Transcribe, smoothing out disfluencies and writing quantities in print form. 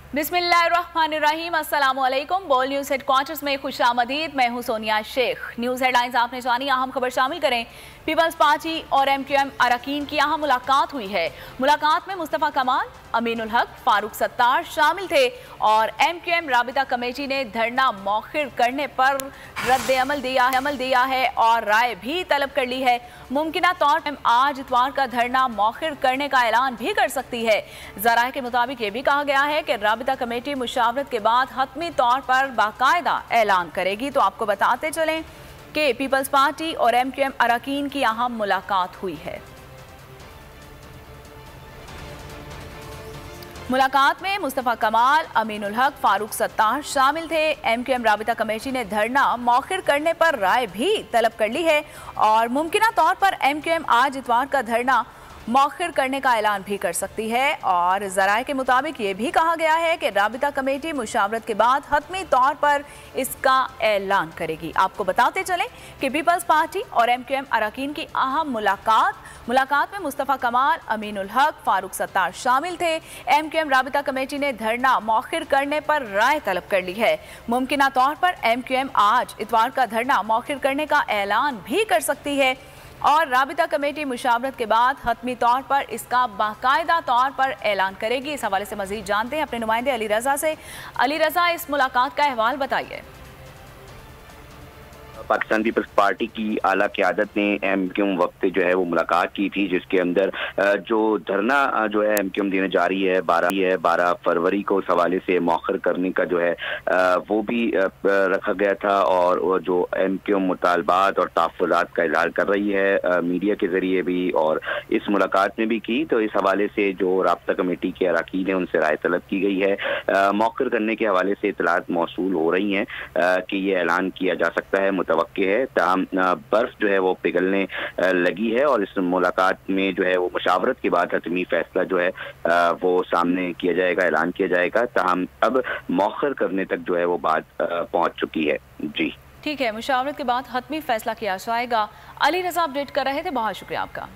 बिस्मिल्लाहिर्रहमानिर्रहीम, अस्सलामुअलैकुम। बोल न्यूज़ हेडक्वार्टर्स में खुशामदीद। मैं हूं सोनिया शेख। न्यूज़ हेडलाइंस आपने जानी, अहम खबर शामिल करें। पीपल्स पार्टी और MQM अरकान की अहम मुलाकात हुई है। मुलाकात में मुस्तफ़ा कमाल, अमीनुल हक, फारूक सत्तार शामिल थे और MQM राबिता कमेटी ने धरना मौखिर करने पर रद्द अमल दिया है और राय भी तलब कर ली है। मुमकिना तौर पर आज इतवार का धरना मौखिर करने का ऐलान भी कर सकती है। ज़राए के मुताबिक ये भी कहा गया है कि राबिता कमेटी मुशावरत के बाद हतमी तौर पर बाकायदा ऐलान करेगी। तो आपको बताते चलें कि पीपल्स पार्टी और MQM अरकान की अहम मुलाकात हुई है। मुलाकात में मुस्तफ़ा कमाल, अमीनुल हक, फारूक सत्तार शामिल थे। MQM राबिता कमेटी ने धरना मौखिर करने पर राय भी तलब कर ली है और मुमकिना तौर पर MQM आज इतवार का धरना मौखिर करने का ऐलान भी कर सकती है। और ज़राए के मुताबिक ये भी कहा गया है कि राबिता कमेटी मुशावरत के बाद हतमी तौर पर इसका ऐलान करेगी। आपको बताते चलें कि पीपल्स पार्टी और MQM अरकान की अहम मुलाकात में मुस्तफ़ा कमाल, अमीनुल हक, फारूक सत्तार शामिल थे। MQM राबिता कमेटी ने धरना मौखिर करने पर राय तलब कर ली है। मुमकिना तौर पर MQM आज इतवार का धरना मौखिर करने का ऐलान भी कर सकती है और राबिता कमेटी मुशावरत के बाद हतमी तौर पर इसका बाकायदा तौर पर ऐलान करेगी। इस हवाले से मजीद जानते हैं अपने नुमाइंदे अली रज़ा से। अली रज़ा, इस मुलाकात का अहवाल बताइए। पाकिस्तान पीपल्स पार्टी की आला क़यादत ने MQM वक्त जो है वो मुलाकात की थी, जिसके अंदर जो धरना जो है MQM देने जा रही है 12 फरवरी को उस हवाले से मौखर करने का जो है वो भी रखा गया था। और जो MQM मुतालबात और तहफ़्फ़ुज़ात का इज़हार कर रही है मीडिया के ज़रिए भी और इस मुलाकात में भी की। तो इस हवाले से जो राब्ता कमेटी के अरकान है उनसे राय तलब की गई है। मौखर करने के हवाले से इत्तलात मौसूल हो रही हैं कि ये ऐलान किया जा सकता है, मुतवक्के है। ताहम बर्फ जो है वो पिघलने लगी है और इस मुलाकात में जो है वो मुशावरत के बाद हतमी फैसला जो है वो सामने किया जाएगा, ऐलान किया जाएगा। ताहम अब मौखर करने तक जो है वो बात पहुंच चुकी है। जी ठीक है, मुशावरत के बाद हतमी फैसला किया जाएगा। अली रज़ा अपडेट कर रहे थे, बहुत शुक्रिया आपका।